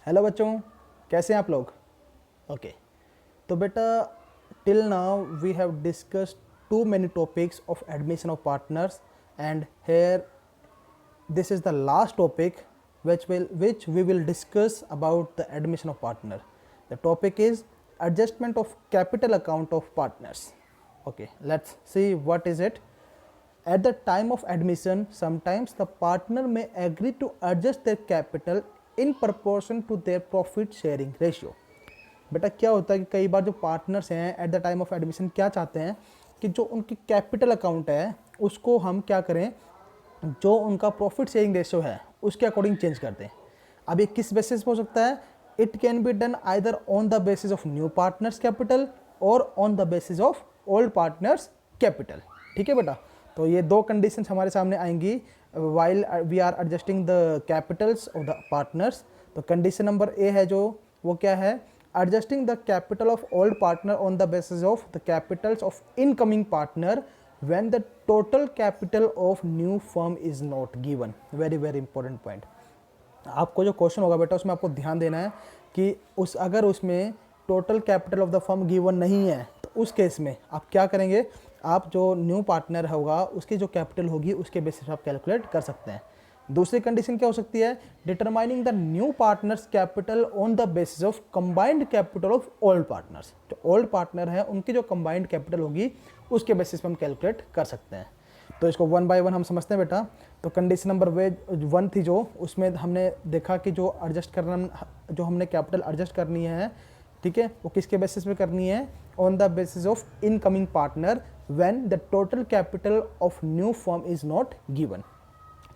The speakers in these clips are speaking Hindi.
हेलो बच्चों, कैसे हैं आप लोग? ओके, तो बेटा till now we have discussed too many topics of admission of partners and here this is the last topic which we will discuss about the admission of partner. The topic is adjustment of capital account of partners. Okay, let's see what is it. At the time of admission, sometimes the partner may agree to adjust their capital in proportion to their profit sharing ratio. बेटा क्या होता है कि कई बार जो पार्टनर्स हैं at the time of admission क्या चाहते हैं कि जो उनकी कैपिटल अकाउंट है उसको हम क्या करें, जो उनका प्रॉफिट शेयरिंग रेशियो है उसके अकॉर्डिंग चेंज कर दें। अब ये किस बेसिस पे हो सकता है? It can be done either on the basis of new partners capital और on the basis of old partners capital. ठीक है बेटा, तो ये दो कंडीशंस हमारे सामने आएंगी while we are adjusting the capitals of the partners. तो कंडीशन नंबर ए है जो वो क्या है, adjusting the capital of old partner on the basis of the capitals of incoming partner when the total capital of new firm is not given. very very important point. आपको जो क्वेश्चन होगा बेटा उसमें आपको ध्यान देना है कि अगर उसमें total capital of the firm given नहीं है तो उस केस में आप क्या करेंगे, आप जो न्यू पार्टनर होगा उसकी जो कैपिटल होगी उसके बेसिस पर आप कैलकुलेट कर सकते हैं। दूसरी कंडीशन क्या हो सकती है, determining the new partners capital on the basis of combined capital of old partners. जो ओल्ड पार्टनर है उनकी जो कंबाइंड कैपिटल होगी उसके बेसिस पे हम कैलकुलेट कर सकते हैं। तो इसको वन बाय वन हम समझते हैं बेटा। तो कंडीशन नंबर वन थी जो, उसमें हमने देखा कि जो एडजस्ट करना, जो हमने कैपिटल एडजस्ट करनी है, ठीक है, वो किसके बेसिस पे करनी है, on the basis of incoming partner when the total capital of new firm is not given.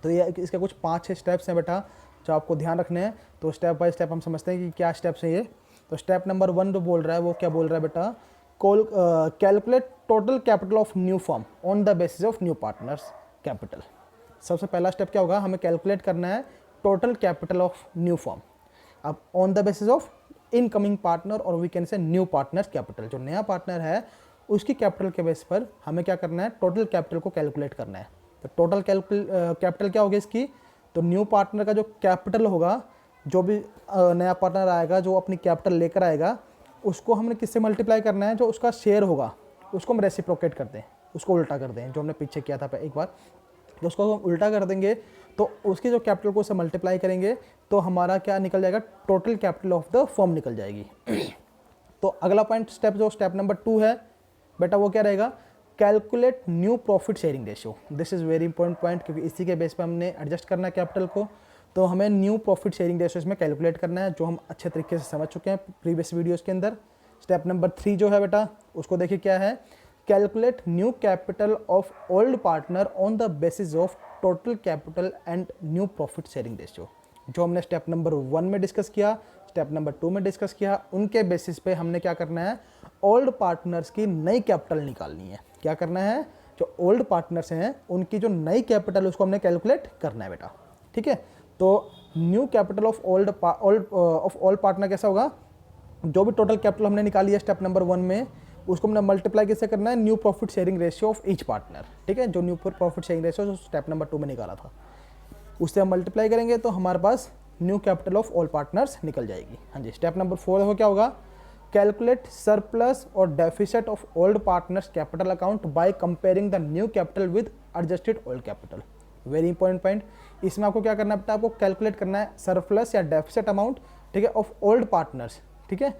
तो ये इसके कुछ 5-6 स्टेप्स हैं बेटा जो आपको ध्यान रखने हैं। तो स्टेप बाय स्टेप हम समझते हैं कि क्या स्टेप्स हैं ये। तो स्टेप नंबर 1 जो बोल रहा है वो क्या बोल रहा है बेटा, calculate total capital of new firm on the basis of new partners capital. सबसे पहला स्टेप क्या होगा, हमें कैलकुलेट करना है total capital of new firm. अब on the basis of incoming partner और we can say new partner capital, जो नया पार्टनर है उसकी कैपिटल के बेस पर हमें क्या करना है, टोटल कैपिटल को कैलकुलेट करना है। तो टोटल कैपिटल क्या होगी इसकी, तो न्यू पार्टनर का जो कैपिटल होगा, जो भी नया पार्टनर आएगा जो अपनी कैपिटल लेकर आएगा उसको हमने किससे मल्टीप्लाई करना है, जो उसका शेयर होगा उसको हम रेसिप्रोकेट कर दें, उसको उल्टा कर दें, जो हमने पीछे किया था एक बार। तो उसको हम उल्टा कर देंगे तो उसकी जो कैपिटल को उससे मल्टीप्लाई करेंगे तो हमारा क्या निकल जाएगा, total capital of the firm निकल जाएगी। तो अगला पॉइंट स्टेप जो स्टेप नंबर 2 है बेटा वो क्या रहेगा, calculate new profit sharing ratio. This is very important point क्योंकि इसी के बेस पे हमने एडजस्ट करना है कैपिटल को। तो हमें न्यू प्रॉफिट शेयरिंग रेशियो इसमें कैलकुलेट करना है, जो हम अच्छे तरीके से समझ चुके हैं प्रीवियस वीडियोस के अंदर। स्टेप नंबर 3 जो है बेटा उसको देखिए क्या है, calculate new capital of old partner on the basis of total capital and new profit sharing ratio. जो हमने स्टेप नंबर 1 में डिस्कस किया, स्टेप नंबर 2 में डिस्कस किया, उनके बेसिस पे हमने क्या करना है, ओल्ड पार्टनर्स की नई कैपिटल निकालनी है। क्या करना है, जो ओल्ड पार्टनर्स हैं उनकी जो नई कैपिटल उसको हमने कैलकुलेट करना है बेटा। ठीक है, तो new capital of old partner कैसा होगा, जो भी टोटल कैपिटल हमने निकाली है स्टेप नंबर 1 में उसको हमने मल्टीप्लाई कैसे करना है, new profit sharing ratio of each partner. ठीक है, जो न्यू प्रॉफिट शेयरिंग रेशियो जो स्टेप नंबर 2 में निकाला था उससे हम मल्टीप्लाई करेंगे तो हमारे पास new capital of all partners निकल जाएगी। हाँ जी, स्टेप नंबर 4 देखो क्या होगा, कैलकुलेट सरप्लस और deficit of old partners capital account by comparing the new capital with adjusted old capital. Very important point, इसमें आपको क्या करना है बेटा, आपको कैलकुलेट करना है सरप्लस या डेफिसिट अमाउंट, ठीक है, ऑफ ओल्ड पार्टनर्स। ठीक है,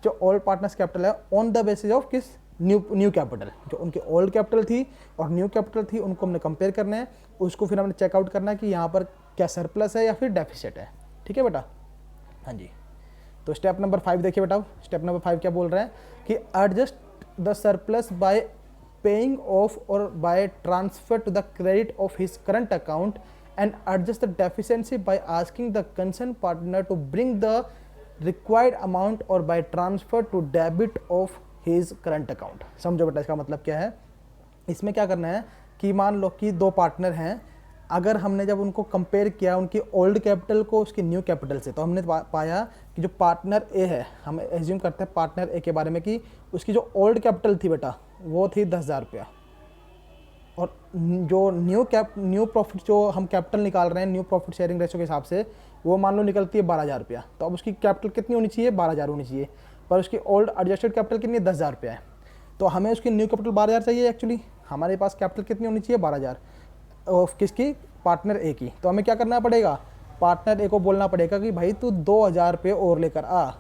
जो ओल्ड पार्टनर्स कैपिटल है ऑन द बेसिस ऑफ किस, न्यू कैपिटल। जो उनकी ओल्ड कैपिटल थी और न्यू कैपिटल थी उनको हमने कंपेयर करना है, उसको फिर हमने चेकआउट करना है कि यहाँ पर क्या सरप्लस है या फिर डेफिसिट है। ठीक है बेटा, हाँ जी। तो स्टेप नंबर 5 देखिए बेटा, स्टेप नंबर 5 क्या बोल रहा है कि adjust the surplus by paying off और by transfer to the credit of his current account and adjust the deficiency by asking the concern partner to bring the required amount और by transfer to debit of his current account. समझो बेटा इसका मतलब क्या है, इसमें क्या करना है कि मान लो कि 2 पार्टनर हैं, अगर हमने जब उनको कंपेयर किया उनकी ओल्ड कैपिटल को उसकी न्यू कैपिटल से, तो हमने पाया कि जो पार्टनर ए है, हम एज्यूम करते हैं पार्टनर ए के बारे में कि उसकी जो ओल्ड कैपिटल थी बेटा वो थी 10,000 रुपया, और जो न्यू प्रॉफिट जो हम कैपिटल निकाल रहे हैं न्यू प्रॉफिट शेयरिंग रेशियो के हिसाब से वो मान लो निकलती है 12,000 रुपया, तो अब उसकी कैपिटल कितनी होनी चाहिए, 12,000 होनी चाहिए, पर उसकी ओल्ड एडजस्टेड कैपिटल कितनी है, 10,000 रुपया है। तो हमें उसकी न्यू कैपिटल 12,000 चाहिए। एक्चुअली हमारे पास कैपिटल कितनी होनी चाहिए, 12,000 ऑफ किसकी, पार्टनर ए की। तो हमें क्या करना पड़ेगा, पार्टनर ए को बोलना पड़ेगा कि भाई तू 2,000 रुपये और लेकर आ,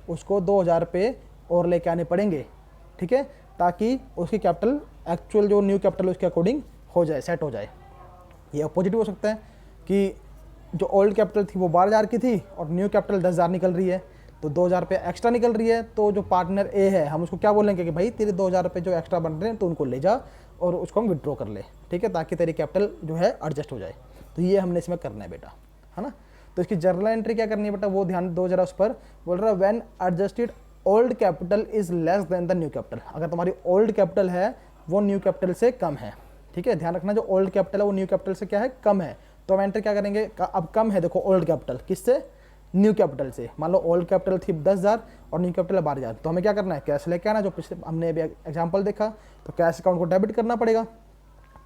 उसको 2,000 रुपये और लेके आने पड़ेंगे, ठीक है, ताकि उसकी कैपिटल एक्चुअल जो न्यू कैपिटल उसके अकॉर्डिंग हो जाए, सेट हो जाए। ये अपोजिट हो सकता है कि जो ओल्ड कैपिटल थी वो 12,000 की थी और न्यू कैपिटल 10,000 निकल रही है, तो 2,000 रुपये एक्स्ट्रा निकल रही है। तो जो पार्टनर ए है हम उसको क्या बोलेंगे कि भाई तेरे 2,000 रुपये जो एक्स्ट्रा बन रहे हैं तो उनको ले जा और उसको हम विड्रॉ कर ले, ठीक है, ताकि तेरी कैपिटल जो है एडजस्ट हो जाए। तो ये हमने इसमें करना है बेटा, है ना। तो इसकी जर्नल एंट्री क्या करनी है बेटा, वो ध्यान दो जरा उस पर। बोल रहा है when adjusted old capital is less than the new capital, अगर तुम्हारी ओल्ड कैपिटल है वो न्यू कैपिटल से कम है, ठीक है, ध्यान रखना जो ओल्ड कैपिटल है वो न्यू कैपिटल से क्या है, कम है। तो हम एंट्री क्या करेंगे, अब कम है, देखो ओल्ड कैपिटल किससे, न्यू कैपिटल से। मान लो ओल्ड कैपिटल थी 10,000 और न्यू कैपिटल 12,000, तो हमें क्या करना है, कैश लेके आना, जो पिछले हमने अभी एग्जांपल देखा। तो कैश अकाउंट को डेबिट करना पड़ेगा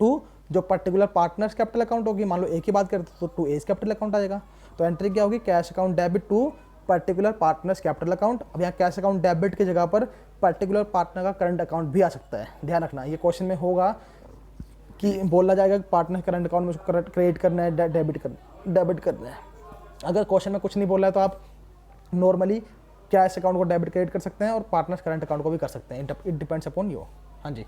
टू जो पर्टिकुलर पार्टनर्स कैपिटल अकाउंट होगी, मान लो एक ही बात करते तो टू एज कैपिटल अकाउंट आ जाएगा। तो एंट्री क्या होगी, cash account debit to particular partners capital account. अब यहाँ कैश अकाउंट डेबिट की जगह पर पर्टिकुलर पार्टनर का करंट अकाउंट भी आ सकता है, ध्यान रखना। ये क्वेश्चन में होगा कि बोला जाएगा कि पार्टनर करंट अकाउंट में उसको क्रिएट करना है, डेबिट करना है। अगर क्वेश्चन में कुछ नहीं बोला है तो आप नॉर्मली कैश अकाउंट को डेबिट क्रेडिट कर सकते हैं और पार्टनर्स करंट अकाउंट को भी कर सकते हैं, इट डिपेंड्स अपॉन यू। हाँ जी,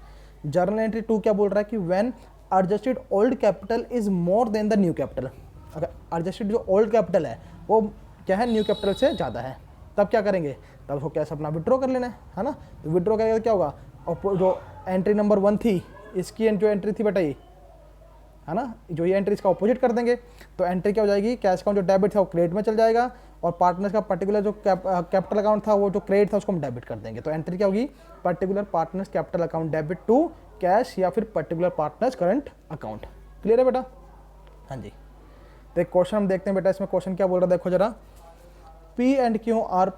जर्नल एंट्री 2 क्या बोल रहा है कि when adjusted old capital is more than the new capital, अगर एडजस्टेड जो ओल्ड कैपिटल है वो क्या है, न्यू कैपिटल से ज़्यादा है, तब क्या करेंगे, तब उसको कैश अपना विड्रॉ कर लेना है ना। तो विड्रॉ करेगा तो क्या होगा, और जो एंट्री नंबर 1 थी इसकी जो एंट्री थी बेटा ये, है ना, जो ये एंट्री इसका अपोजिट कर देंगे। तो एंट्री क्या हो जाएगी, कैश अकाउंट जो डेबिट था वो क्रेडिट में चल जाएगा और पार्टनर्स का पर्टिकुलर जो कैपिटल अकाउंट था वो जो क्रेडिट था उसको हम डेबिट कर देंगे। तो एंट्री क्या होगी, particular partners capital account debit to cash या फिर particular partners current account. Clear है बेटा। हाँ जी, तो एक क्वेश्चन हम देखते हैं बेटा, इसमें क्वेश्चन क्या बोल रहा है, देखो जरा। P and Q are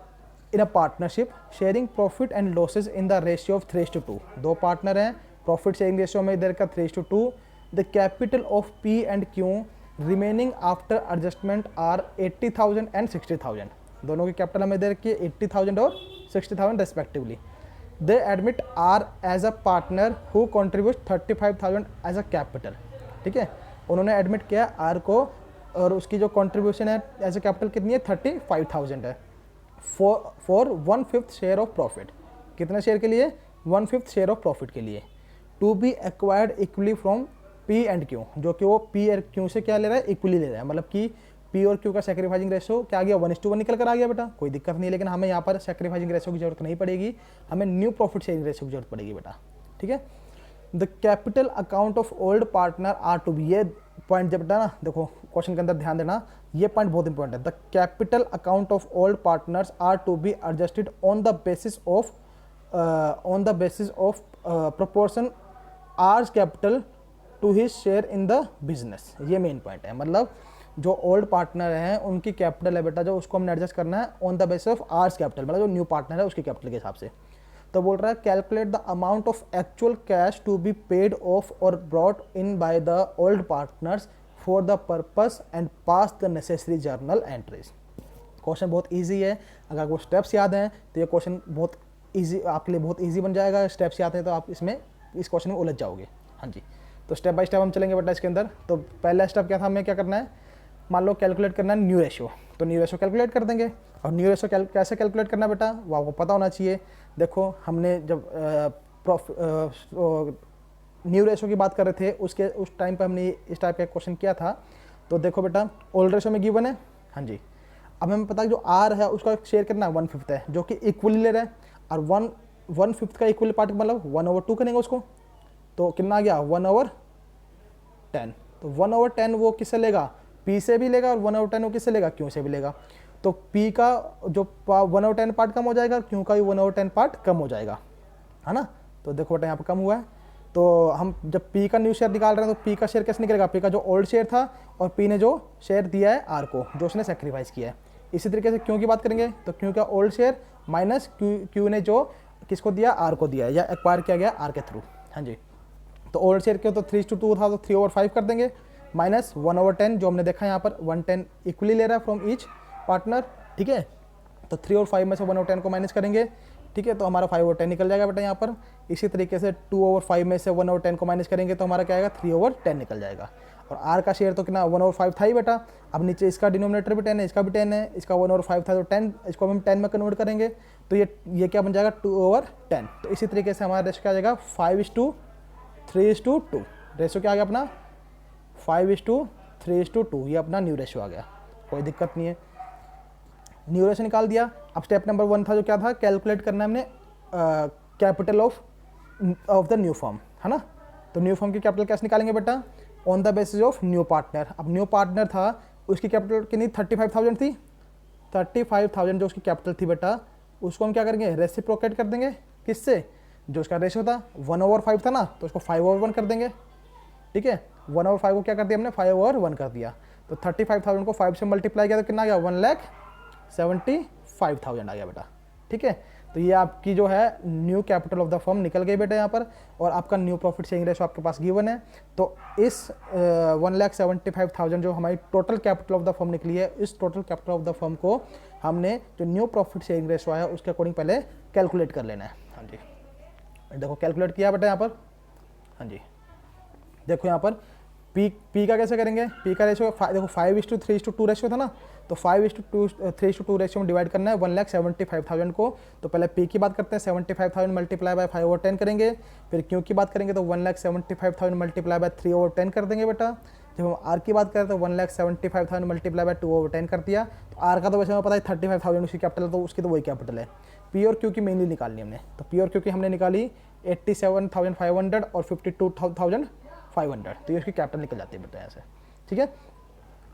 in a partnership sharing profit and losses in the ratio of 3:2। दो पार्टनर हैं, प्रॉफिट शेयरिंग रेशियो में इधर का 3:2। The capital of P and Q remaining after adjustment are 80,000 and 60,000। दोनों की कैपिटल हमें इधर की 80,000 और 60,000 respectively. They admit R as a partner who contribute 35,000 as a capital, ठीक है, उन्होंने एडमिट किया आर को और उसकी जो कॉन्ट्रीब्यूशन है एज अ कैपिटल कितनी है, 35,000 है, फॉर 1/5 शेयर ऑफ प्रॉफिट। कितने शेयर के लिए, 1/5 शेयर ऑफ प्रॉफिट के लिए। To be acquired equally from P and Q, जो कि वो पी और क्यू से क्या ले रहा है, इक्वली ले रहा है, मतलब कि पी और क्यू का सैक्रिफाइसिंग रेशो क्या आ गया, 1:1 निकल कर आ गया बेटा, कोई दिक्कत नहीं है। लेकिन हमें यहाँ पर सैक्रिफाइसिंग रेशो की जरूरत नहीं पड़ेगी, हमें न्यू प्रॉफिट शेयरिंग रेशो की जरूरत पड़ेगी बेटा, ठीक है। The capital account of old partner are to be, ये पॉइंट जब बेटा ना देखो क्वेश्चन के अंदर ध्यान देना, ये पॉइंट बहुत इंपॉर्टेंट है। The capital account of old partners are to be adjusted on the basis of proportion R's capital to his share in the business. ये मेन पॉइंट है, मतलब जो ओल्ड पार्टनर हैं उनकी कैपिटल है बेटा जो उसको हमने एडजस्ट करना है on the basis of R's capital, मतलब जो न्यू पार्टनर है उसकी कैपिटल के हिसाब से। तो बोल रहा है calculate the amount of actual cash to be paid off और brought in by the old partners for the purpose and pass the necessary journal entries. Question बहुत ईजी है, अगर आपको स्टेप्स याद हैं तो ये क्वेश्चन बहुत ईजी आपके लिए, बहुत ईजी बन जाएगा। स्टेप्स याद हैं तो आप इसमें इस क्वेश्चन में उलझ जाओगे। हाँ जी, तो स्टेप बाय स्टेप हम चलेंगे बेटा इसके अंदर। तो पहला स्टेप क्या था, हमें क्या करना है, मान लो कैलकुलेट करना है न्यू रेशियो, तो न्यू रेशियो कैलकुलेट कर देंगे। और न्यू रेशियो कैसे कैलकुलेट करना है बेटा, वो आपको पता होना चाहिए। देखो हमने जब न्यू रेशियो की बात कर रहे थे उस टाइम पर हमने इस टाइप का क्वेश्चन किया था। तो देखो बेटा ओल्ड रेशियो में गिवन है, हाँ जी, अब हमें पता है जो आर है उसका शेयर कितना 1/5 है, जो कि इक्वली ले रहा है, और 1/5 का इक्वली पार्ट मतलब 1/2 करेंगे उसको, तो कितना आ गया 1/10। तो 1/10 वो किससे लेगा, पी से भी लेगा, और 1/10 वो किससे लेगा, क्यू से भी लेगा। तो पी का जो 1/10 पार्ट कम हो जाएगा, क्यू का भी 1/10 पार्ट कम हो जाएगा, है ना। तो देखो बेटा यहाँ पर कम हुआ है, तो हम जब पी का न्यू शेयर निकाल रहे हैं तो पी का शेयर कैसे निकलेगा, पी का जो ओल्ड शेयर था और पी ने जो शेयर दिया है आर को, जो उसने सेक्रीफाइस किया है। इसी तरीके से क्यू की बात करेंगे तो क्यू का ओल्ड शेयर माइनस क्यू ने जो किसको दिया, आर को दिया है या एक्वायर किया गया आर के थ्रू। हाँ जी, तो ओल्ड शेयर क्यों तो 3:2 था तो 3/5 कर देंगे, -1/10 जो हमने देखा यहाँ पर 1/10 इक्वली ले रहा है फ्रॉम ईच पार्टनर, ठीक है। तो 3 और 5 में से 1/10 को माइनस करेंगे, ठीक है, तो हमारा 5/10 निकल जाएगा बेटा यहाँ पर। इसी तरीके से 2/5 में से 1/10 को माइनस करेंगे तो हमारा क्या आएगा, 3/10 निकल जाएगा। और आर का शेयर तो कितना 1/5 था ही बेटा। अब नीचे इसका डिनोमिनेटर भी 10 है, इसका भी 10 है, इसका 1/5 था तो 10, इसको हम 10 में कन्वर्ट करेंगे तो ये क्या बन जाएगा 2/10। तो इसी तरीके से हमारा रेशो क्या आ जाएगा 5:3:2 रेशो क्या आ गया अपना 5:3:2, ये अपना न्यू रेशो आ गया, कोई दिक्कत नहीं है। न्यू रेशो निकाल दिया। अब स्टेप नंबर 1 था जो क्या था, कैलकुलेट करना है हमने capital of the new firm, है ना। तो न्यू फर्म की कैपिटल कैसे निकालेंगे बेटा, on the basis of new partner. अब न्यू पार्टनर था उसकी कैपिटल कितनी 35,000 थी, 35,000 जो उसकी कैपिटल थी बेटा, उसको हम क्या करेंगे रेसिप्रोकेट कर देंगे, किससे, जो उसका रेशो था 1/5 था ना, तो उसको 5/1 कर देंगे, ठीक है। 1/5 को क्या कर दिया हमने 5/1 कर दिया। तो 35,000 को 5 से मल्टीप्लाई किया तो कितना आ गया 1,75,000 आ गया बेटा, ठीक है। तो ये आपकी जो है new capital of the firm निकल गई बेटा यहाँ पर, और आपका न्यू प्रॉफिट शेयरिंग रेशो आपके पास गिवन है। तो इस 1,75,000 जो हमारी total capital of the firm निकली है, इस total capital of the firm को हमने जो न्यू प्रॉफिट शेयरिंग रेशो आया उसके अकॉर्डिंग पहले कैलकुलेट कर लेना है। हाँ जी, देखो कैलकुलेट किया बेटा यहाँ पर। हाँ जी, देखो यहाँ पर पी का कैसे करेंगे, पी का रेशो देखो 5:3:2 रेशो था ना, तो 5:3:2 रेशो में डिवाइड करना है 1,75,000 को। तो पहले पी की बात करते हैं, 75,000 मल्टीप्लाई बाय 5/10 करेंगे। फिर क्यू की बात करेंगे तो 1,75,000 मल्टीप्लाई बाय 3/10 कर देंगे बेटा। जब हम आर की बात करें तो 1,75,000 मल्टीप्लाई बाय 2/10 कर दिया। तो आर का तो वैसे हमें पता है 35,000 उसकी कैपिटल है, तो उसकी तो वही कैपिटल है। पी और क्यू की मेनली निकालनी हमने, तो पी और क्यू की हमने निकाली 87,500 और 52,500, तो ये उसकी कैपिटल निकल जाती है बेटा ऐसे, ठीक है।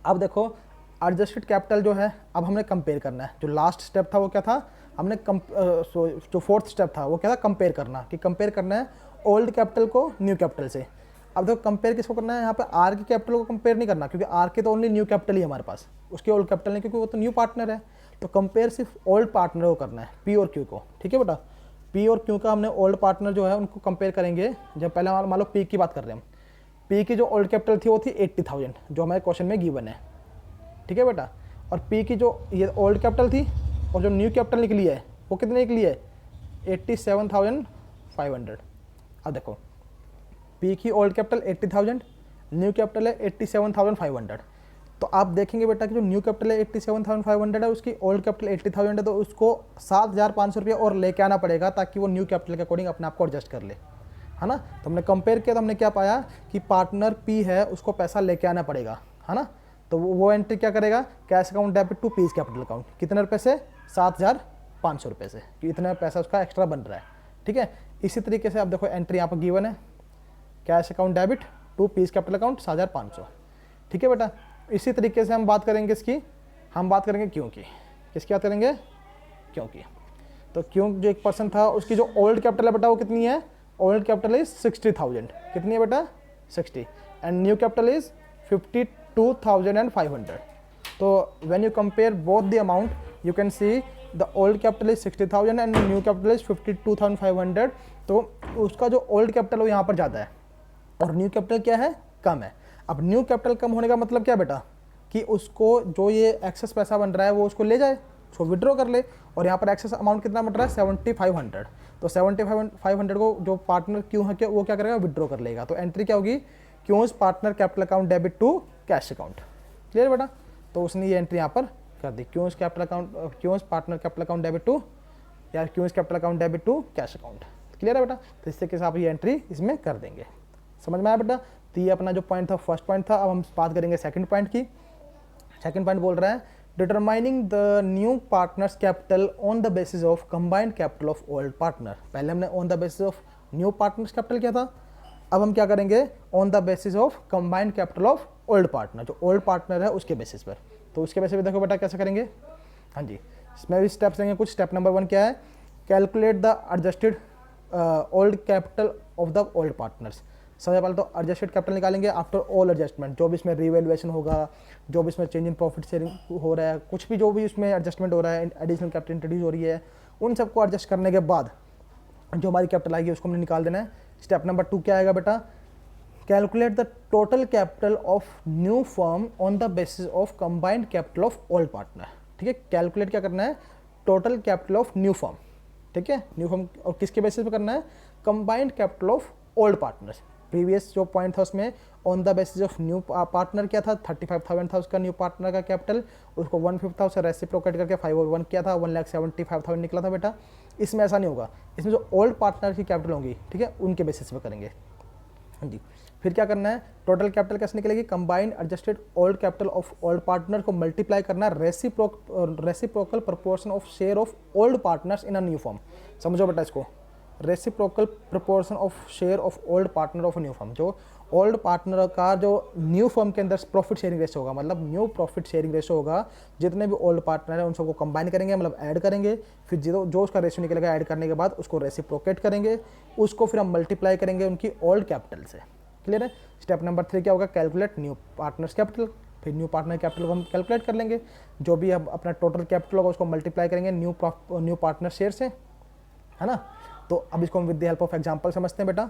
अब देखो एडजस्टेड कैपिटल जो है, अब हमने कंपेयर करना है। जो लास्ट स्टेप था वो क्या था, हमने जो फोर्थ स्टेप था वो क्या था, कंपेयर करना, कि कंपेयर करना है ओल्ड कैपिटल को न्यू कैपिटल से। अब देखो कंपेयर किसको करना है, यहाँ पे आर की कैपिटल को कंपेयर नहीं करना, क्योंकि आर के तो ओनली न्यू कैपिटल ही हमारे पास, उसकी ओल्ड कैपिटल नहीं, क्योंकि वो तो न्यू पार्टनर है। तो कंपेयर सिर्फ ओल्ड पार्टनर को करना है, पी और क्यू को, ठीक है बेटा। पी और क्यू का हमने ओल्ड पार्टनर जो है उनको कंपेयर करेंगे। जब पहले मान लो पी की बात कर रहे हैं हम, पी की जो ओल्ड कैपिटल थी वो थी 80,000 जो हमारे क्वेश्चन में गिवन है, ठीक है बेटा। और पी की जो ये ओल्ड कैपिटल थी और जो न्यू कैपिटल निकली है वो कितनी निकली है 87,500। अब देखो पी की ओल्ड कैपिटल 80,000, न्यू कैपिटल है 87,500। तो आप देखेंगे बेटा कि जो न्यू कैपिटल है 87,500 है, उसकी ओल्ड कैपिटल 80,000 है, तो उसको 7,500 रुपये और लेके आना पड़ेगा ताकि वो न्यू कैपिटल के अकॉर्डिंग अपने आप को एडजस्ट कर ले, है ना। तो हमने कंपेयर किया तो हमने क्या पाया कि पार्टनर पी है उसको पैसा लेके आना पड़ेगा, है ना। तो वो एंट्री क्या करेगा, cash account debit to piece capital account, कितने रुपए से 7,500 रुपये से, कि इतना पैसा उसका एक्स्ट्रा बन रहा है, ठीक है। इसी तरीके से आप देखो एंट्री यहाँ पर गिवन है, cash account debit to piece capital account 7,500, ठीक है बेटा। इसी तरीके से हम बात करेंगे इसकी, हम बात करेंगे क्यों की, किसकी बात करेंगे, क्यों की। तो क्यों जो एक पर्सन था उसकी जो ओल्ड कैपिटल है बेटा वो कितनी है, ओल्ड कैपिटल इज 60,000, कितनी है बेटा 60, एंड न्यू कैपिटल इज 52,500। तो when you compare both the amount you can see the old capital is 60,000 and new capital is 52,500। तो उसका जो ओल्ड कैपिटल वो यहाँ पर ज़्यादा है और न्यू कैपिटल क्या है, कम है। अब न्यू कैपिटल कम होने का मतलब क्या बेटा, कि उसको जो ये एक्सेस पैसा बन रहा है वो उसको ले जाए, उसको विड्रॉ कर ले। और यहाँ पर एक्सेस अमाउंट कितना बन रहा है 7,500, तो 7,500 को जो पार्टनर क्यों है क्या वो क्या करेगा, विड्रॉ कर लेगा। तो एंट्री क्या होगी, Q's partner capital account debit to cash account, clear बेटा। तो उसने ये एंट्री यहाँ पर कर दी, Q's capital account, Q's partner capital account debit to, या Q's capital account debit to cash account, clear है बेटा। तो इस तरीके से आप ये एंट्री इसमें कर देंगे, समझ में आया बेटा। तो ये अपना जो पॉइंट था फर्स्ट पॉइंट था। अब हम बात करेंगे सेकंड पॉइंट की। सेकंड पॉइंट बोल रहा है determining the new partners capital on the basis of combined capital of old partner. पहले हमने on the basis of new partners capital किया था, अब हम क्या करेंगे on the basis of combined capital of old partner, जो ओल्ड पार्टनर है उसके बेसिस पर। तो उसके बेसिस पर देखो बेटा कैसे करेंगे। हाँ जी, इसमें भी स्टेप्स देंगे कुछ। स्टेप नंबर 1 क्या है, calculate the adjusted old capital of the old partners. सबसे पहले तो एडजस्टेड कैपिटल निकालेंगे आफ्टर ऑल एडजस्टमेंट, जो भी इसमें रीवैल्यूएशन होगा, जो भी इसमें चेंज इन प्रॉफिट शेयरिंग हो रहा है, कुछ भी जो भी इसमें एडजस्टमेंट हो रहा है, एडिशनल कैपिटल इंट्रोड्यूस हो रही है, उन सबको एडजस्ट करने के बाद जो हमारी कैपिटल आएगी उसको हमने निकाल देना है। स्टेप नंबर 2 क्या आएगा बेटा, calculate the total capital of new firm on the basis of combined capital of old partner. ठीक है, कैलकुलेट क्या करना है, total capital of new firm. ठीक है, न्यू फर्म और किसके बेसिस पे करना है, combined capital of old partners. Previous जो पॉइंट था उसमें on the basis of new partner क्या था, 35,000 था उसका न्यू पार्टनर का कैपिटल, उसको 1/5 था, उसे रेसिप्रोकेट करके 5/1 किया था, 1,75,000 निकला था बेटा। इसमें ऐसा नहीं होगा, इसमें जो ओल्ड पार्टनर की कैपिटल होंगी, ठीक है, उनके बेसिस पे करेंगे। हाँ जी, फिर क्या करना है, टोटल कैपिटल कैसे निकलेगी, combined adjusted old capital of old partner को मल्टीप्लाई करना reciprocal proportion of share of old partners in a new form. समझो बेटा इसको, reciprocal proportion of share of old partner of new firm. जो ओल्ड पार्टनर का जो न्यू फर्म के अंदर प्रॉफिट शेयरिंग रेशो होगा, मतलब न्यू प्रॉफिट शेयरिंग रेशो होगा, जितने भी ओल्ड पार्टनर है उन सबको कंबाइन करेंगे, मतलब ऐड करेंगे, फिर जो उसका रेशो निकलेगा ऐड करने के बाद उसको रेसिप्रोकेट करेंगे, उसको फिर हम मल्टीप्लाई करेंगे उनकी ओल्ड कैपिटल से। क्लियर है। स्टेप नंबर 3 क्या होगा, कैलकुलेट न्यू पार्टनर्स कैपिटल। फिर न्यू पार्टनर कैपिटल को हम कैलकुलेट कर लेंगे, जो भी अब अपना टोटल कैपिटल होगा उसको मल्टीप्लाई करेंगे न्यू पार्टनर शेयर से, है ना। तो अब इसको हम with the help of example समझते हैं बेटा।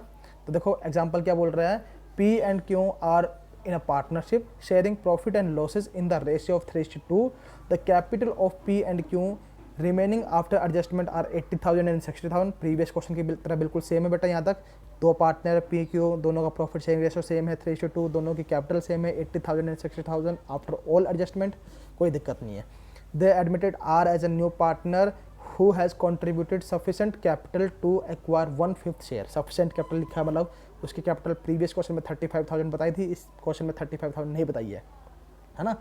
तो देखो एग्जांपल क्या बोल रहा है, P and Q are in a partnership sharing profit and losses in the ratio of 3:2। The capital of P and Q remaining after adjustment are 80,000 and 60,000। Previous question की तरह बिल्कुल सेम है बेटा। यहाँ तक दो पार्टनर पी क्यू, दोनों का प्रॉफिट शेयरिंग रेशियो सेम है 3:2, दोनों की कैपिटल सेम है 80,000 एंड 60,000 आफ्टर ऑल एडजस्टमेंट, कोई दिक्कत नहीं है। They admitted R as a new partner who has contributed sufficient capital to acquire 1/5 share. sufficient capital लिखा है मतलब उसकी कैपिटल प्रीवियस क्वेश्चन में 35,000 बताई थी, इस क्वेश्चन में 35,000 नहीं बताई है ना।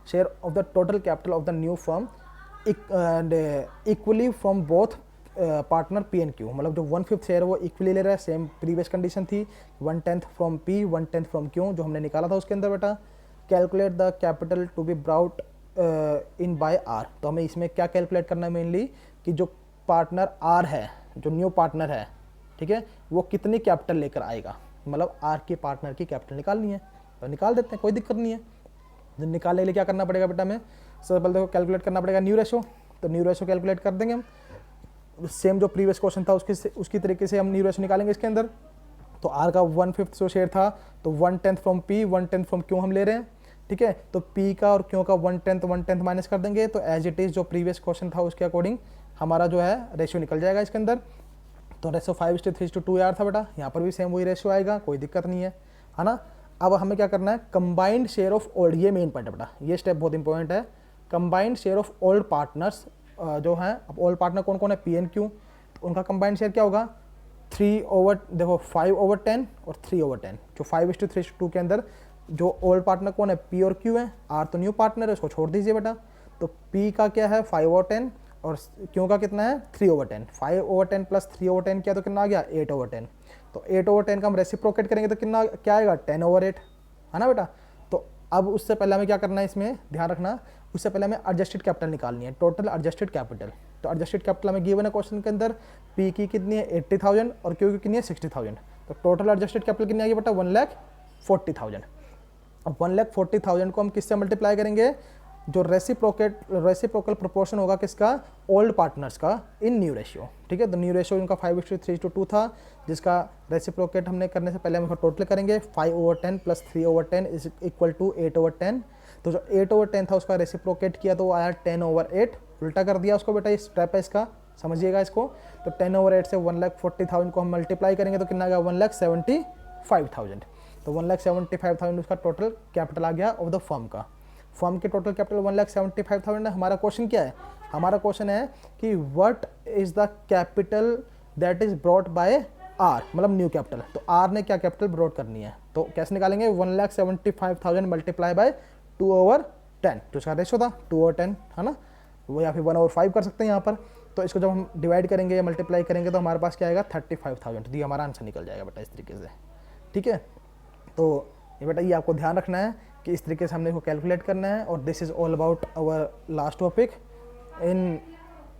Share of the total capital of the new firm equally from both partner P and Q, मतलब जो 1/5 शेयर है वो इक्वली ले रहा है, सेम प्रीवियस कंडीशन थी, 1/10 फ्रॉम पी 1/10 फ्रॉम क्यू जो हमने निकाला था उसके अंदर बेटा। Calculate the capital to be brought in by R. तो हमें इसमें क्या कैलकुलेट करना है मेनली, कि जो पार्टनर आर है, जो न्यू पार्टनर है, ठीक है, वो कितनी कैपिटल लेकर आएगा, मतलब आर के पार्टनर की कैपिटल निकालनी है, तो निकाल देते हैं, कोई दिक्कत नहीं है। जब निकालने के लिए क्या करना पड़ेगा बेटा, हमें सबसे पहले देखो कैलकुलेट करना पड़ेगा न्यू रेशो। तो न्यू रेशो कैलकुलेट कर देंगे हम, सेम जो प्रीवियस क्वेश्चन था उसकी तरीके से हम न्यू रेशो निकालेंगे इसके अंदर। तो आर का 1/5 जो शेयर था, तो 1/10 फ्रॉम पी 1/10 फ्रॉम क्यू हम ले रहे हैं, ठीक है। तो पी का और क्यू का 1/10 माइनस कर देंगे, तो एज इट इज़ जो प्रीवियस क्वेश्चन था उसके अकॉर्डिंग हमारा जो है रेशियो निकल जाएगा इसके अंदर। तो रेशियो 5:3:2 यार था बेटा, यहाँ पर भी सेम वही रेशियो आएगा, कोई दिक्कत नहीं है ना। अब हमें क्या करना है, कंबाइंड शेयर ऑफ ओल्ड, ये मेन पॉइंट है बेटा, ये स्टेप बहुत इंपॉर्टेंट है। Combined share of old partners जो हैं, अब ओल्ड पार्टनर कौन कौन है, पी एंड क्यू, तो उनका कंबाइंड शेयर क्या होगा, 5/10 और 3/10। जो 5:3:2 के अंदर जो ओल्ड पार्टनर कौन है, पी और क्यू है, आर तो न्यू पार्टनर है, उसको छोड़ दीजिए बेटा। तो पी का क्या है 5/10 और क्यू का कितना है 3/10। 5/10 प्लस 3/10 किया तो कितना आ गया 8/10। तो 8/10 का हम रेसिप्रोकेट करेंगे तो कितना क्या आएगा 10/8, है ना बेटा। तो अब उससे पहले हमें क्या करना है, इसमें ध्यान रखना, उससे पहले हमें एडजस्टेड कैपिटल निकालनी है, टोटल एडजस्टेड कैपिटल। तो एडजस्टेड कैपिटल हमें गिवन है क्वेश्चन के अंदर, पी की कितनी है 80,000 और क्यू की कितनी है 60,000। तो टोटल एडजस्टेड कैपिटल कितनी आएगी बेटा 1,40,000। अब 1,40,000 को हम किससे मल्टीप्लाई करेंगे, जो रेसिप्रोकल प्रोपोर्शन होगा किसका, ओल्ड पार्टनर्स का इन न्यू रेशियो, ठीक है। तो न्यू रेशियो इनका 5:3:2 था, जिसका रेसिप्रोकेट हमने करने से पहले हम इसका टोटल करेंगे, 5/10 प्लस 3/10 इज इक्वल टू 8/10। तो जो 8/10 था उसका रेसिप्रोकेट किया तो वो आया 10/8, उल्टा कर दिया उसको बेटा, ये स्टेप है इसका, समझिएगा इसको। तो 10/8 से 1,40,000 को हम मल्टीप्लाई करेंगे तो कितना आ गया 1,75,000। तो 1,75,000 उसका टोटल कैपिटल आ गया ऑफ द फर्म का। फर्म के टोटल कैपिटल 1,75,000 है। हमारा क्वेश्चन क्या है, हमारा क्वेश्चन है कि what is the capital that is brought by R, मतलब न्यू कैपिटल। तो आर ने क्या कैपिटल ब्रॉट करनी है, तो कैसे निकालेंगे 1,75,000 मल्टीप्लाई बाय 2/10, जो इसका रेशो था 2/10, है ना, वो या फिर 1/5 कर सकते हैं यहाँ पर। तो इसको जब हम डिवाइड करेंगे या मल्टीप्लाई करेंगे तो हमारे पास क्या आएगा 35,000, तो ये हमारा आंसर निकल जाएगा बेटा इस तरीके से, ठीक है। तो ये बेटा ये आपको ध्यान रखना है कि इस तरीके से हमने इसको कैलकुलेट करना है। और this is all about our last topic in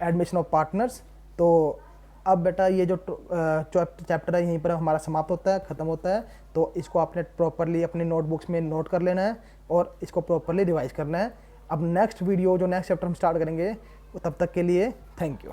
admission of partners. तो अब बेटा ये जो चैप्टर है यहीं पर हमारा समाप्त होता है, ख़त्म होता है। तो इसको आपने प्रॉपरली अपने नोटबुक्स में नोट कर लेना है और इसको प्रॉपरली रिवाइज करना है। अब नेक्स्ट वीडियो जो नेक्स्ट चैप्टर हम स्टार्ट करेंगे, तब तक के लिए थैंक यू।